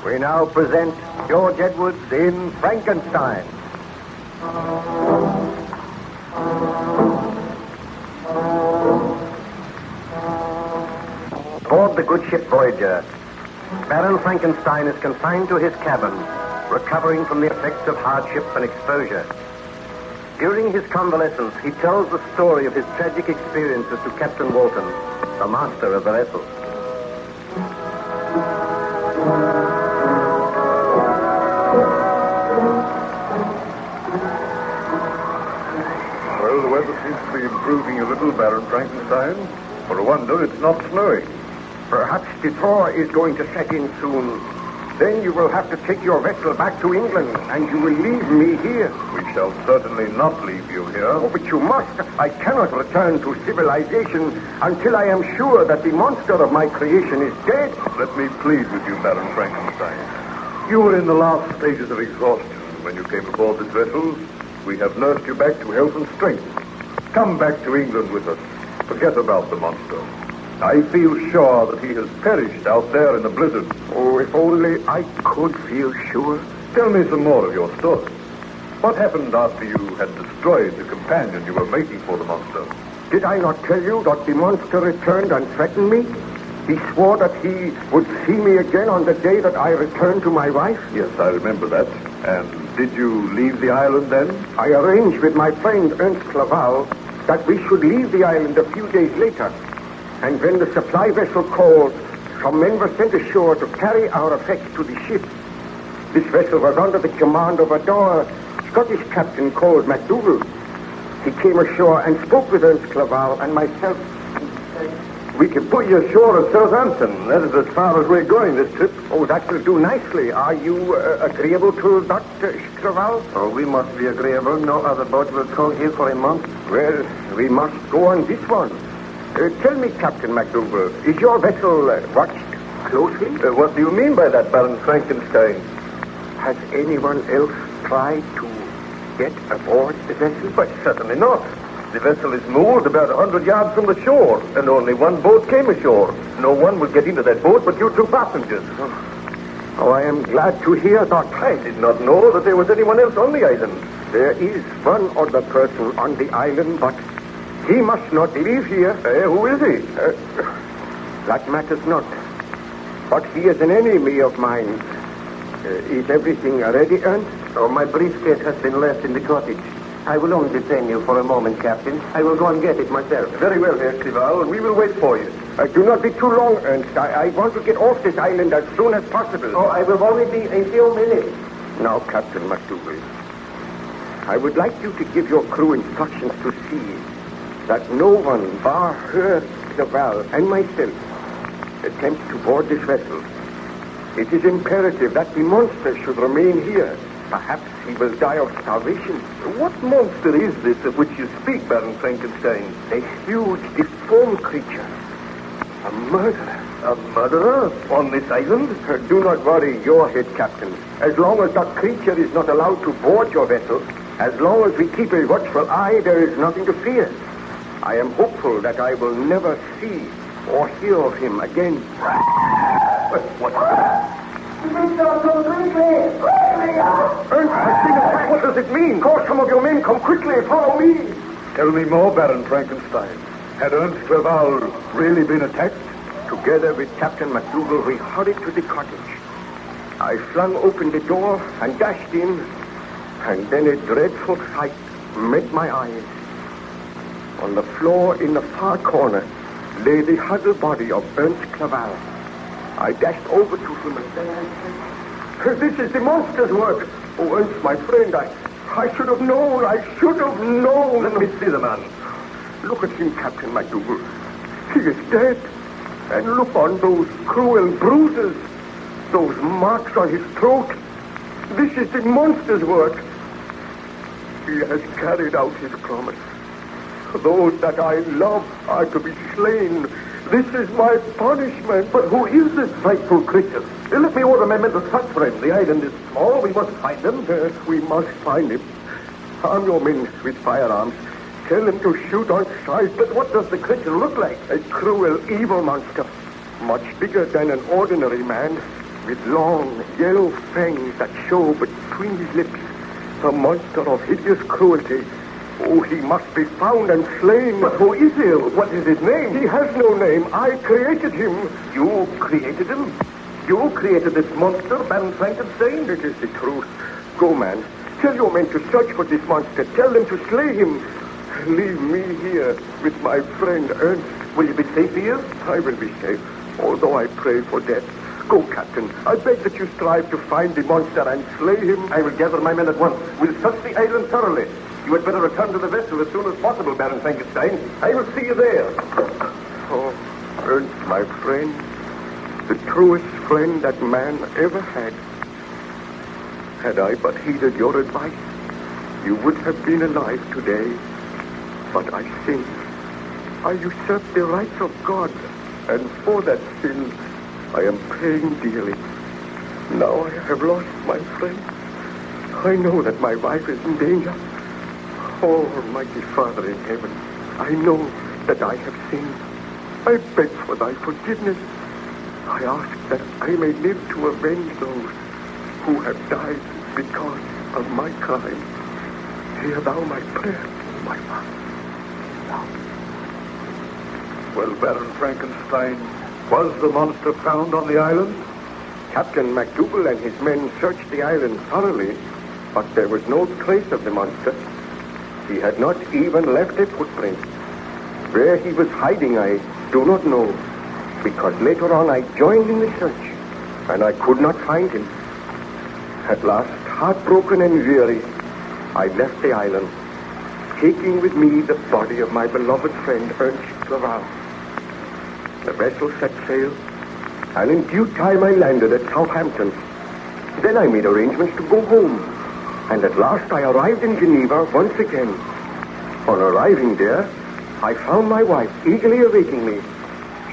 We now present George Edwards in Frankenstein. Aboard the good ship Voyager, Baron Frankenstein is confined to his cabin, recovering from the effects of hardship and exposure. During his convalescence, he tells the story of his tragic experiences to Captain Walton, the master of the vessel. Well, the weather seems to be improving a little, Baron Frankenstein. For a wonder, it's not snowing. Perhaps the thaw is going to set in soon. Then you will have to take your vessel back to England, and you will leave me here. We shall certainly not leave you here. Oh, but you must. I cannot return to civilization until I am sure that the monster of my creation is dead. Let me plead with you, Baron Frankenstein. You were in the last stages of exhaustion when you came aboard this vessel. We have nursed you back to health and strength. Come back to England with us. Forget about the monster. I feel sure that he has perished out there in the blizzard. Oh, if only I could feel sure. Tell me some more of your story. What happened after you had destroyed the companion you were making for the monster? Did I not tell you that the monster returned and threatened me? He swore that he would see me again on the day that I returned to my wife. Yes, I remember that. And did you leave the island then? I arranged with my friend Ernst Clerval that we should leave the island a few days later. And when the supply vessel called, some men were sent ashore to carry our effects to the ship. This vessel was under the command of a dour Scottish captain called MacDougall. He came ashore and spoke with Ernst Clerval and myself. We can put you ashore at Southampton. That is as far as we're going this trip. Oh, that will do nicely. Are you agreeable to Dr. Clerval? Oh, we must be agreeable. No other boat will call here for a month. Well, we must go on this one. Tell me, Captain MacDougall, is your vessel watched closely? What do you mean by that, Baron Frankenstein? Has anyone else tried to get aboard the vessel? But certainly not. The vessel is moored about 100 yards from the shore, and only one boat came ashore. No one will get into that boat but you two passengers. Oh, I am glad to hear that. I did not know that there was anyone else on the island. There is one other person on the island, but he must not live here. Who is he? That matters not. But he is an enemy of mine. Is everything ready, Ernst? Oh, my briefcase has been left in the cottage. I will only detain you for a moment, Captain. I will go and get it myself. Very well, Herr Clerval. We will wait for you. Do not be too long, Ernst. I want to get off this island as soon as possible. Oh, I will only be a few minutes. Now, Captain MacDougall, I would like you to give your crew instructions to see that no one, bar her, Clerval, and myself, attempts to board this vessel. It is imperative that the monster should remain here. Perhaps he will die of starvation. What monster is this of which you speak, Baron Frankenstein? A huge, deformed creature. A murderer. A murderer on this island? Do not worry your head, Captain. As long as that creature is not allowed to board your vessel, as long as we keep a watchful eye, there is nothing to fear. I am hopeful that I will never see or hear of him again. What's that? Ernst, I see the flash. What does it mean? Call some of your men. Come quickly. Follow me. Tell me more, Baron Frankenstein. Had Ernst Clerval really been attacked? Together with Captain MacDougall, we hurried to the cottage. I flung open the door and dashed in, and then a dreadful sight met my eyes. On the floor in the far corner lay the huddled body of Ernst Clerval. I dashed over to him and said, "This is the monster's work. Oh, Ernst, my friend, I should have known. I should have known." Let me see the man. Look at him, Captain MacDougall. He is dead. And look on those cruel bruises, those marks on his throat. This is the monster's work. He has carried out his promise. Those that I love are to be slain. This is my punishment. But who is this frightful creature? Let me order my men to search for him. The island is small. We must find him. Yes, we must find him. Arm your men with firearms. Tell them to shoot on sight. But what does the creature look like? A cruel, evil monster. Much bigger than an ordinary man. With long, yellow fangs that show between his lips. A monster of hideous cruelty. Oh, he must be found and slain. But who is he? What is his name? He has no name. I created him. You created him? You created this monster, Baron Frankenstein? It is the truth. Go, man. Tell your men to search for this monster. Tell them to slay him. Leave me here with my friend Ernst. Will you be safe here? I will be safe, although I pray for death. Go, Captain. I beg that you strive to find the monster and slay him. I will gather my men at once. We'll search the island thoroughly. You had better return to the vessel as soon as possible, Baron Frankenstein. I will see you there. Oh, Ernst, my friend. The truest friend that man ever had. Had I but heeded your advice, you would have been alive today. But I sinned. I usurped the rights of God, and for that sin, I am paying dearly. Now I have lost my friend. I know that my wife is in danger. Oh, Almighty Father in heaven, I know that I have sinned. I beg for thy forgiveness. I ask that I may live to avenge those who have died because of my crime. Hear thou my prayer, my Father. Well, Baron Frankenstein, was the monster found on the island? Captain MacDougall and his men searched the island thoroughly, but there was no trace of the monster. He had not even left a footprint. Where he was hiding, I do not know, because later on I joined in the search, and I could not find him. At last, heartbroken and weary, I left the island, taking with me the body of my beloved friend Ernst Clerval. The vessel set sail, and in due time I landed at Southampton. Then I made arrangements to go home, and at last I arrived in Geneva once again. On arriving there, I found my wife eagerly awaiting me.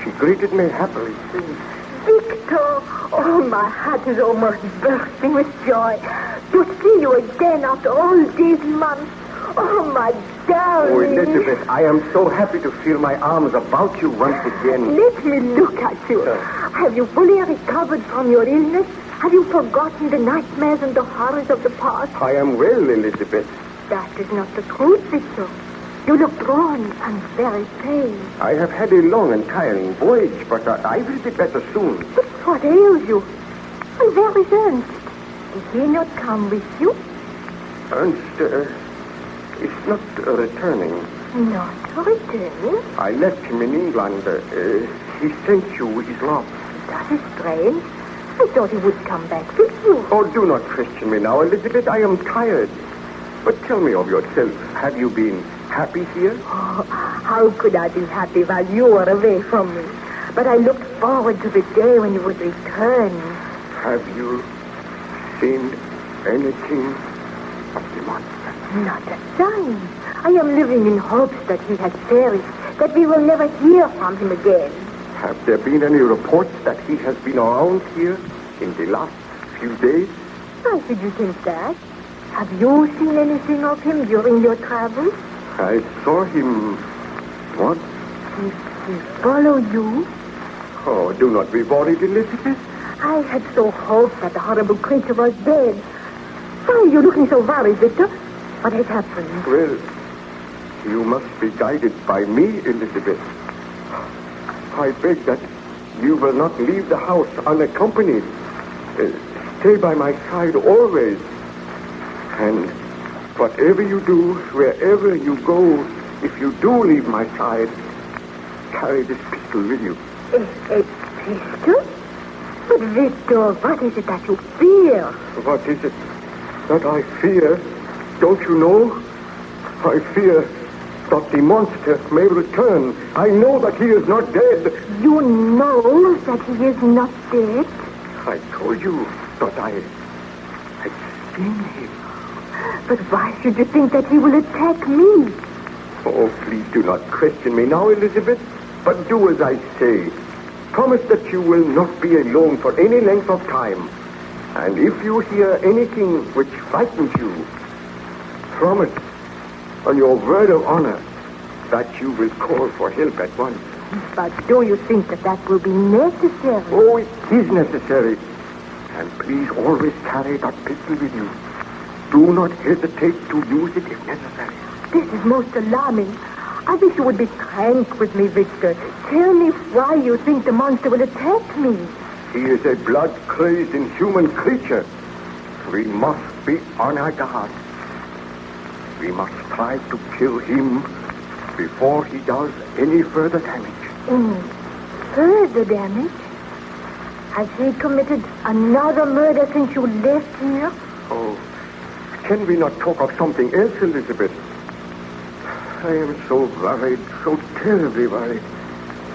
She greeted me happily. Victor! Oh, my heart is almost bursting with joy. To see you again after all these months. Oh, my darling. Oh, Elizabeth, I am so happy to feel my arms about you once again. Let me look at you. Have you fully recovered from your illness? Have you forgotten the nightmares and the horrors of the past? I am well, Elizabeth. That is not the truth, Victor. You look drawn and very pale. I have had a long and tiring voyage, but I will be better soon. But what ails you? And where is Ernst? Did he not come with you? Ernst is not returning. Not returning? I left him in England. He sent you his love. That is strange. I thought he would come back with you. Oh, do not question me now, Elizabeth. I am tired. But tell me of yourself. Have you been happy here? Oh, how could I be happy while you were away from me? But I looked forward to the day when you would return. Have you seen anything of the monster? Not a sign. I am living in hopes that he has perished, that we will never hear from him again. Have there been any reports that he has been around here in the last few days? Why should you think that? Have you seen anything of him during your travels? I saw him once. Did he follow you? Oh, do not be worried, Elizabeth. I had so hoped that the horrible creature was dead. Why are you looking so worried, Victor? What has happened? Well, you must be guided by me, Elizabeth. I beg that you will not leave the house unaccompanied. Stay by my side always. And whatever you do, wherever you go, if you do leave my side, carry this pistol with you. A pistol? But Victor, what is it that you fear? What is it that I fear? Don't you know? I fear that the monster may return. I know that he is not dead. You know that he is not dead? I told you that I had seen him. But why should you think that he will attack me? Oh, please do not question me now, Elizabeth. But do as I say. Promise that you will not be alone for any length of time. And if you hear anything which frightens you, promise on your word of honor that you will call for help at once. But do you think that will be necessary? Oh, it is necessary. And please always carry that pistol with you. Do not hesitate to use it if necessary. This is most alarming. I wish you would be frank with me, Victor. Tell me why you think the monster will attack me. He is a blood-crazed, inhuman creature. We must be on our guard. We must try to kill him before he does any further damage. Further damage? Has he committed another murder since you left here? Oh, can we not talk of something else, Elizabeth? I am so worried, so terribly worried.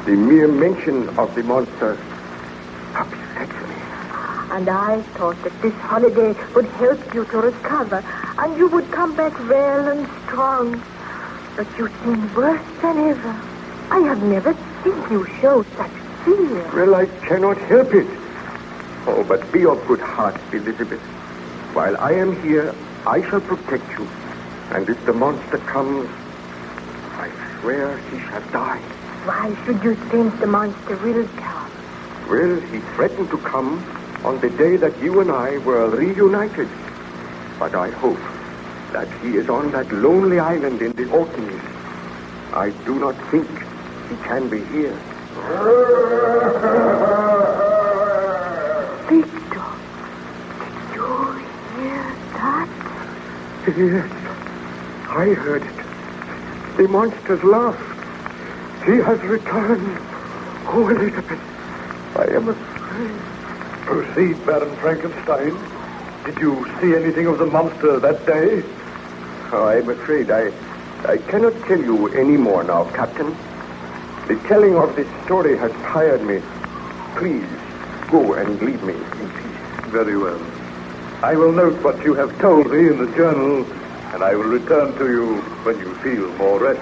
The mere mention of the monster upsets me. And I thought that this holiday would help you to recover, and you would come back well and strong. But you seem worse than ever. I have never seen you show such fear. Well, I cannot help it. Oh, but be of good heart, Elizabeth. While I am here, I shall protect you. And if the monster comes, I swear he shall die. Why should you think the monster will come? Well, he threatened to come on the day that you and I were reunited. But I hope that he is on that lonely island in the Orkneys. I do not think he can be here. Victor, did you hear that? Yes, I heard it. The monster's laugh. He has returned. Oh, Elizabeth, I am afraid. Proceed, Baron Frankenstein. Did you see anything of the monster that day? Oh, I'm afraid I cannot tell you any more now, Captain. The telling of this story has tired me. Please, go and leave me in peace. Very well. I will note what you have told me in the journal, and I will return to you when you feel more rest.